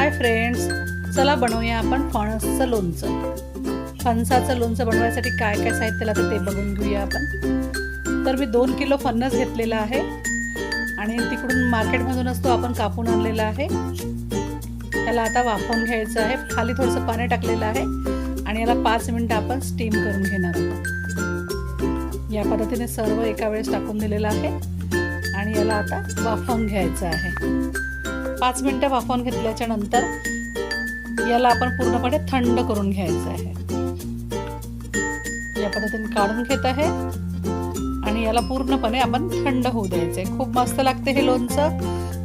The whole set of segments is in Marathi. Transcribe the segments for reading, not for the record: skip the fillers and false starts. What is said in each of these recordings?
हाय फ्रेंड्स, चला बनवूया आपण फणसाचं लोणचं. फणसाचं लोणचं बनवण्यासाठी काय काय साहित्य लागतं ते बघून घेऊया आपण. तर मी 2 किलो फणस घेतलेला आहे आणि तिकडून मार्केटमधूनच तो आपण कापून आणलेला आहे. त्याला आता वाफवून घ्यायचं आहे. खाली थोडंसं पाणी टाकलेलं आहे आणि याला 5 मिनिटं आपण स्टीम करून घेणार आहोत. या पद्धतीने सर्व एका वेळेस टाकून दिलेलं आहे आणि याला आता वाफवून घ्यायचं आहे. 5 मिनिटं वाफवून घेतल्याच्या नंतर याला आपण पूर्णपणे थंड करून घ्यायचं आहे. या पद्धतीने काढून घेत आहे आणि याला पूर्णपणे आपण थंड होऊ द्यायचं आहे. खूप मस्त लागते हे लोणचं,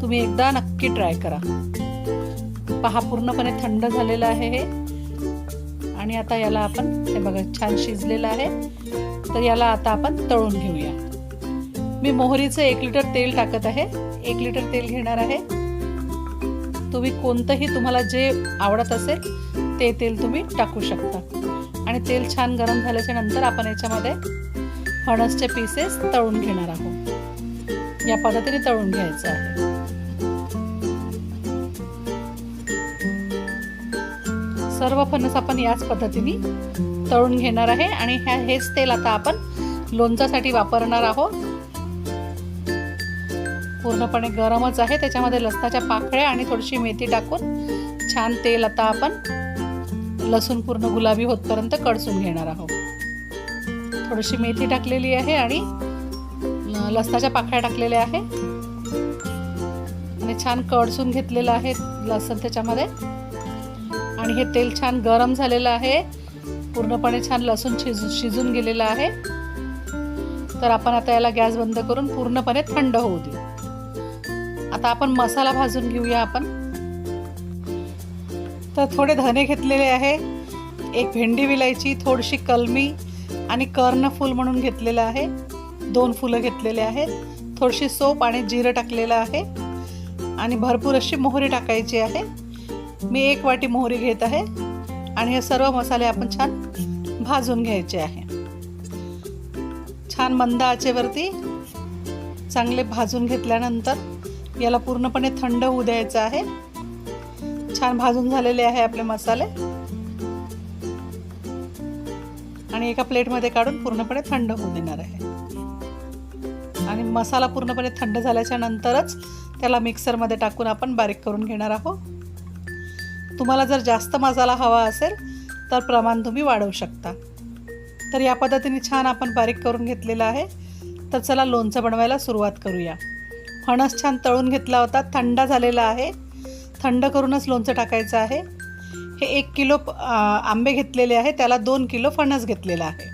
तुम्ही एकदा नक्की ट्राय करा. पहा, पूर्णपणे थंड झालेलं आहे हे. आणि आता याला आपण, हे बघा छान शिजलेलं आहे, तर याला आता आपण तळून घेऊया. मी मोहरीचं 1 लिटर तेल टाकत आहे. 1 लिटर तेल घेणार आहे. तुम्ही कोणतंही तुम्हाला जे आवडत असेल ते तेल तुम्ही टाकू शकता. आणि तेल छान गरम झाल्याच्या नंतर आपण याच्यामध्ये फणसचे पीसेस तळून घेणार आहोत. या पद्धतीने तळून घ्यायचं आहे. सर्व फणस आपण याच पद्धतीने तळून घेणार आहे आणि हेच तेल आता आपण लोणच्यासाठी वापरणार आहोत. पूर्णपणे गरमच आहे. त्याच्यामध्ये लसणाच्या पाकळ्या आणि थोडीशी मेथी टाकून छान तेल आता आपण लसूण पूर्ण गुलाबी होतपर्यंत कडसून घेणार आहोत. थोडीशी मेथी टाकलेली आहे आणि लसणाच्या पाकळ्या टाकलेल्या आहे आणि छान कडसून घेतलेलं आहे लसूण त्याच्यामध्ये. आणि हे तेल छान गरम झालेलं आहे. पूर्णपणे छान लसूण शिजून गेलेलं आहे. तर आपण आता याला गॅस बंद करून पूर्णपणे थंड होऊ देऊ. आता आपण मसाला भाजून घेऊया आपण. तर थोडे धने घेतलेले आहे, 1 भेंडी विलायची, थोडीशी कलमी आणि कर्णफूल म्हणून घेतलेलं आहे, 2 फुलं घेतलेले आहेत, थोडीशी सोप आणि जिरं टाकलेलं आहे आणि भरपूर अशी मोहरी टाकायची आहे. मी 1 वाटी मोहरी घेत आहे आणि हे सर्व मसाले आपण छान भाजून घ्यायचे आहे. छान मंद आचेवरती चांगले भाजून घेतल्यानंतर याला पूर्णपणे थंड होऊ द्यायचं आहे. छान भाजून झालेले आहे आपले मसाले आणि एका प्लेटमध्ये काढून पूर्णपणे थंड होऊ देणार आहे. आणि मसाला पूर्णपणे थंड झाल्याच्या नंतरच त्याला मिक्सरमध्ये टाकून आपण बारीक करून घेणार आहोत. तुम्हाला जर जास्त मसाला हवा असेल तर प्रमाण तुम्ही वाढवू शकता. तर या पद्धतीने छान आपण बारीक करून घेतलेला आहे. तर चला लोणचं बनवायला सुरुवात करूया. फणस छान तळून घेतला होता, थंड झालेला आहे. थंड करूनच लोणचं टाकायचं आहे. हे 1 किलो आंबे घेतलेले आहे, त्याला 2 किलो फणस घेतलेला आहे.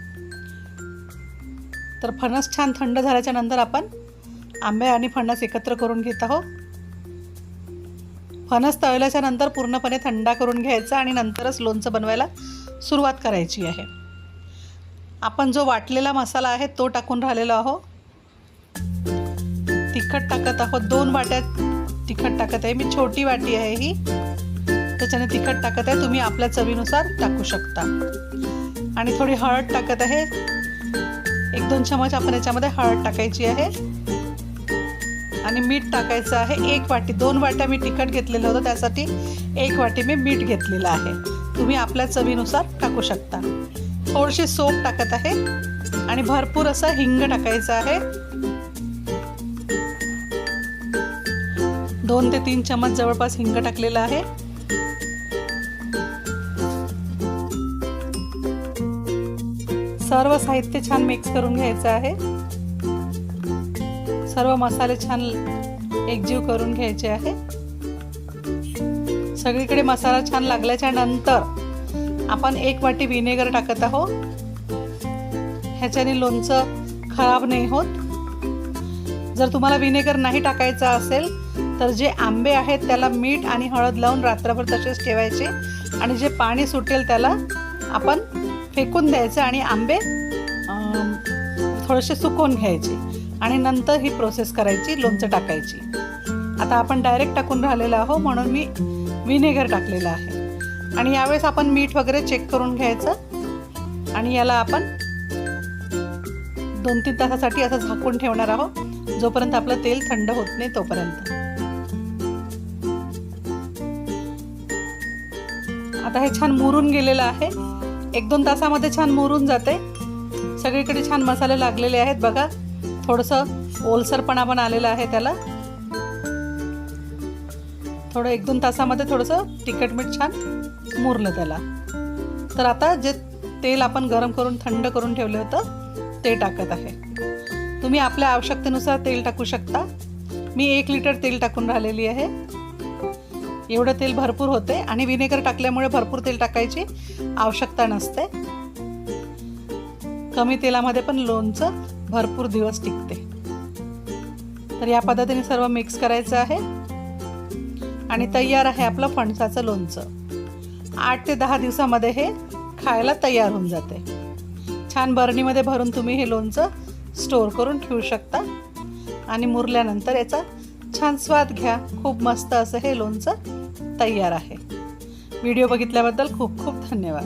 तर फणस छान थंड झाल्याच्या नंतर आपण आंबे आणि फणस एकत्र करून घेत आहोत. फणस तळल्याच्या नंतर पूर्णपणे थंड करून घ्यायचा आणि नंतरच लोणचं बनवायला सुरुवात करायची आहे. आपण जो वाटलेला मसाला आहे तो टाकून राहिलेलो आहोत. तिखट टाकत आहोत, 2 वाट्या तिखट टाकत आहे. मी छोटी वाटी आहे ही, त्याच्याने तिखट टाकत आहे. तुम्ही आपल्या चवीनुसार टाकू शकता. आणि थोडी हळद टाकत आहे. 1-2 चमच आपण याच्यामध्ये हळद टाकायची आहे आणि मीठ टाकायचं आहे. 1 वाटी, 2 वाट्या मी तिखट घेतलेलं होतं, त्यासाठी 1 वाटी मी मीठ घेतलेलं आहे. तुम्ही आपल्या चवीनुसार टाकू शकता. थोडीशी सोप टाकत आहे आणि भरपूर असं हिंग टाकायचं आहे. 2 ते 3 चमच जवळपास हिंग टाकलेला आहे. सर्व साहित्य छान मिक्स करून घ्यायचं आहे. सर्व मसाले छान एकजीव करून घ्यायचे आहे. सगळीकडे मसाला छान लागल्याच्या नंतर आपण 1 वाटी विनेगर टाकत आहोत. ह्याच्याने लोणचं खराब नाही होत. जर तुम्हाला विनेगर नाही टाकायचं असेल तर जे आंबे आहेत त्याला मीठ आणि हळद लावून रात्रभर तसेच ठेवायचे आणि जे पाणी सुटेल त्याला आपण फेकून द्यायचं आणि आंबे थोडेसे सुकवून घ्यायचे आणि नंतर ही प्रोसेस करायची, लोणचं टाकायची. आता आपण डायरेक्ट टाकून राहिलेलं आहोत म्हणून मी विनेगर टाकलेलं आहे. आणि यावेळेस आपण मीठ वगैरे चेक करून घ्यायचं आणि याला आपण 2-3 तासासाठी असं झाकून ठेवणार आहोत, जोपर्यंत आपलं तेल थंड होत नाही तोपर्यंत. आता हे छान मुरून गेलेलं आहे. 1-2 तासामध्ये छान मुरून जाते. सगळीकडे छान मसाले लागलेले आहेत बघा. थोडंसं ओलसरपणा पण आलेला आहे त्याला. थोडं 1-2 तासामध्ये थोडंसं तिखट मीठ छान मुरलं त्याला. तर आता जे तेल आपण गरम करून थंड करून ठेवलं होतं ते टाकत आहे. तुम्ही आपल्या आवश्यकतेनुसार तेल टाकू शकता. मी 1 लिटर तेल टाकून राहिलेली आहे. एवढं तेल भरपूर होते आणि विनेगर टाकल्यामुळे भरपूर तेल टाकायची आवश्यकता नसते. कमी तेलामध्ये पण लोणचं भरपूर दिवस टिकते. तर या पद्धतीने सर्व मिक्स करायचं आहे आणि तयार आहे आपलं फणसाचं लोणचं. 8 ते 10 दिवसामध्ये हे खायला तयार होऊन जाते. छान बरणीमध्ये भरून तुम्ही हे लोणचं स्टोर करून ठेवू शकता आणि मुरल्यानंतर याचा छान स्वाद घ्या. खूप मस्त असं हे लोणचं तयार आहे. व्हिडिओ बघितल्याबद्दल खूप खूप धन्यवाद.